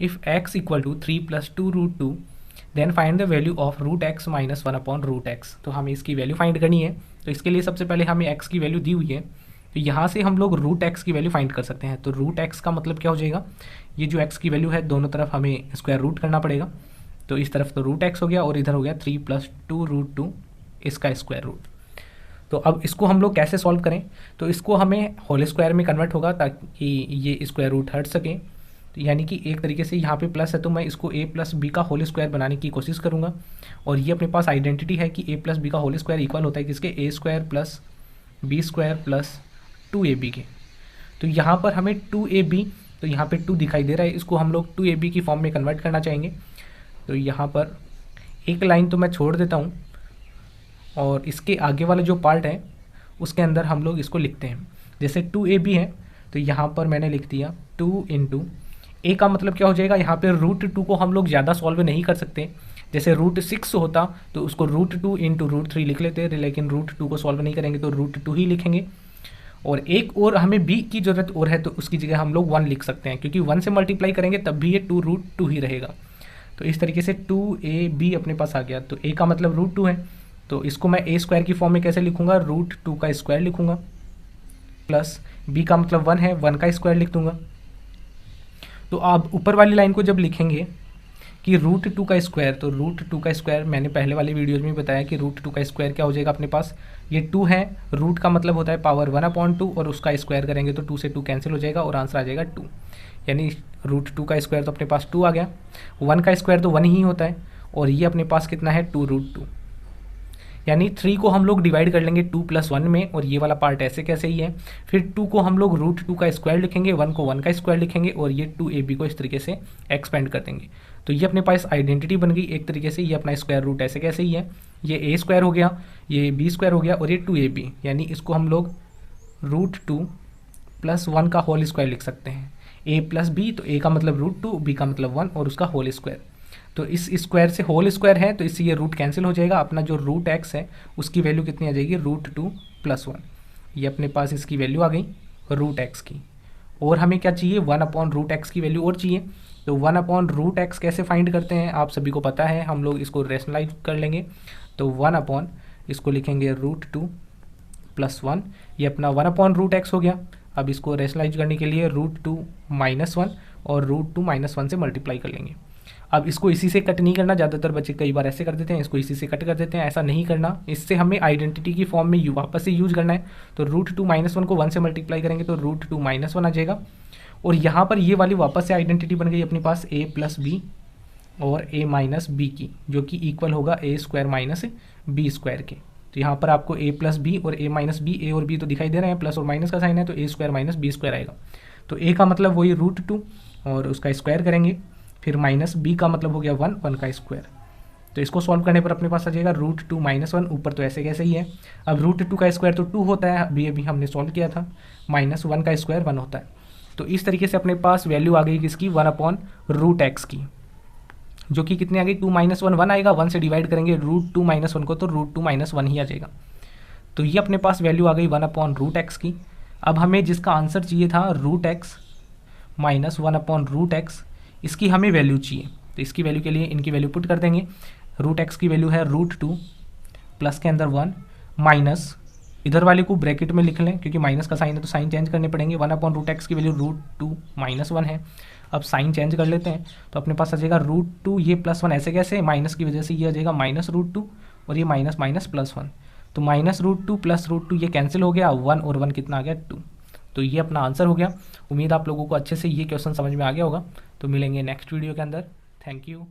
If x equal to 3 plus 2√2 then find the value of root x minus 1/√x। तो हमें इसकी value find करनी है। तो इसके लिए सबसे पहले हमें x की वैल्यू दी हुई है, तो यहाँ से हम लोग रूट एक्स की वैल्यू फाइंड कर सकते हैं। तो रूट एक्स का मतलब क्या हो जाएगा, ये जो x की वैल्यू है दोनों तरफ हमें स्क्वायर रूट करना पड़ेगा। तो इस तरफ तो रूट एक्स हो गया और इधर हो गया 3 प्लस 2√2 इसका स्क्वायर रूट। तो अब इसको हम लोग कैसे सॉल्व करें, तो इसको हमें होल स्क्वायर में कन्वर्ट होगा ताकि ये स्क्वायर रूट हट सके। तो यानी कि एक तरीके से यहाँ पे प्लस है तो मैं इसको a प्लस बी का होल स्क्वायर बनाने की कोशिश करूँगा। और ये अपने पास आइडेंटिटी है कि a प्लस बी का होल स्क्वायर इक्वल होता है किसके, a square plus b square plus 2ab के। तो यहाँ पर हमें 2ab, तो यहाँ पे 2 दिखाई दे रहा है, इसको हम लोग 2ab की फॉर्म में कन्वर्ट करना चाहेंगे। तो यहाँ पर एक लाइन तो मैं छोड़ देता हूँ और इसके आगे वाला जो पार्ट है उसके अंदर हम लोग इसको लिखते हैं। जैसे 2ab है तो यहाँ पर मैंने लिख दिया 2 इंटू ए का मतलब क्या हो जाएगा, यहाँ पे √2 को हम लोग ज़्यादा सॉल्व नहीं कर सकते। जैसे √6 होता तो उसको √2 इंटू √3 लिख लेते, लेकिन √2 को सॉल्व नहीं करेंगे तो √2 ही लिखेंगे। और एक और हमें b की ज़रूरत और है तो उसकी जगह हम लोग 1 लिख सकते हैं, क्योंकि 1 से मल्टीप्लाई करेंगे तब भी ये 2√2 ही रहेगा। तो इस तरीके से 2ab अपने पास आ गया। तो a का मतलब √2 है, तो इसको मैं a स्क्वायर की फॉर्म में कैसे लिखूंगा, √2 का स्क्वायर लिखूंगा, प्लस b का मतलब 1 है, 1 का स्क्वायर लिख दूंगा। तो आप ऊपर वाली लाइन को जब लिखेंगे कि √2 का स्क्वायर, तो √2 का स्क्वायर मैंने पहले वाले वीडियोज़ में बताया कि √2 का स्क्वायर क्या हो जाएगा अपने पास, ये 2 है, रूट का मतलब होता है पावर 1/2 और उसका स्क्वायर करेंगे तो 2 से 2 कैंसिल हो जाएगा और आंसर आ जाएगा 2। यानी √2 का स्क्वायर तो अपने पास 2 आ गया, 1 का स्क्वायर तो 1 ही होता है और ये अपने पास कितना है 2√2। यानी 3 को हम लोग डिवाइड कर लेंगे 2 + 1 में और ये वाला पार्ट ऐसे कैसे ही है। फिर 2 को हम लोग √2 का स्क्वायर लिखेंगे, 1 को 1 का स्क्वायर लिखेंगे और ये 2ab को इस तरीके से एक्सपेंड कर देंगे। तो ये अपने पास आइडेंटिटी बन गई एक तरीके से। ये अपना स्क्वायर रूट ऐसे कैसे ही है, ये a स्क्वायर हो गया, ये b स्क्वायर हो गया और ये 2ab, यानी इसको हम लोग √2 + 1 का होल स्क्वायर लिख सकते हैं। a प्लस b, तो a का मतलब √2, b का मतलब 1 और उसका होल स्क्वायर। तो इस स्क्वायर से होल स्क्वायर है तो इससे ये रूट कैंसिल हो जाएगा। अपना जो रूट एक्स है उसकी वैल्यू कितनी आ जाएगी, √2 + 1। ये अपने पास इसकी वैल्यू आ गई रूट एक्स की। और हमें क्या चाहिए, 1/√x की वैल्यू और चाहिए। तो 1/√x कैसे फाइंड करते हैं आप सभी को पता है, हम लोग इसको रेशनलाइज कर लेंगे। तो 1/ इसको लिखेंगे √2 + 1, ये अपना 1/√x हो गया। अब इसको रेशनलाइज करने के लिए √2 - 1 और √2 - 1 से मल्टीप्लाई कर लेंगे। अब इसको इसी से कट नहीं करना, ज़्यादातर बच्चे कई बार ऐसे कर देते हैं, इसको इसी से कट कर देते हैं, ऐसा नहीं करना। इससे हमें आइडेंटिटी की फॉर्म में वापस से यूज करना है। तो √2 - 1 को 1 से मल्टीप्लाई करेंगे तो √2 - 1 आ जाएगा। और यहाँ पर ये वाली वापस से आइडेंटिटी बन गई अपने पास a + b और a - b की, जो कि इक्वल होगा a square minus b square के। तो यहाँ पर आपको a + b और a - b, a और b तो दिखाई दे रहे हैं, प्लस और माइनस का साइन है तो a square minus b square आएगा। तो a का मतलब वही √2 और उसका स्क्वायर करेंगे, फिर माइनस b का मतलब हो गया 1, 1 का स्क्वायर। तो इसको सॉल्व करने पर अपने पास आ जाएगा √2 - 1, ऊपर तो ऐसे कैसे ही है। अब √2 का स्क्वायर तो 2 होता है, अभी हमने सॉल्व किया था, -1 का स्क्वायर 1 होता है। तो इस तरीके से अपने पास वैल्यू आ गई किसकी, 1/√x की, जो कि कितनी आ गई 2 - 1, 1 आएगा, 1 से डिवाइड करेंगे √2 - 1 को तो √2 - 1 ही आ जाएगा। तो ये अपने पास वैल्यू आ गई 1/√x की। अब हमें जिसका आंसर चाहिए था √x - 1/√x, इसकी हमें वैल्यू चाहिए। तो इसकी वैल्यू के लिए इनकी वैल्यू पुट कर देंगे। √x की वैल्यू है √2 प्लस के अंदर 1 माइनस, इधर वाले को ब्रैकेट में लिख लें क्योंकि माइनस का साइन है तो साइन चेंज करने पड़ेंगे। 1/√x की वैल्यू √2 - 1 है। अब साइन चेंज कर लेते हैं तो अपने पास आ जाएगा √2, ये +1 ऐसे कैसे, माइनस की वजह से ये आ जाएगा -√2 और ये माइनस माइनस +1, तो -√2 + √2 ये कैंसिल हो गया, 1 और 1 कितना आ गया 2। तो ये अपना आंसर हो गया। उम्मीद आप लोगों को अच्छे से ये क्वेश्चन समझ में आ गया होगा। तो मिलेंगे नेक्स्ट वीडियो के अंदर। Thank you.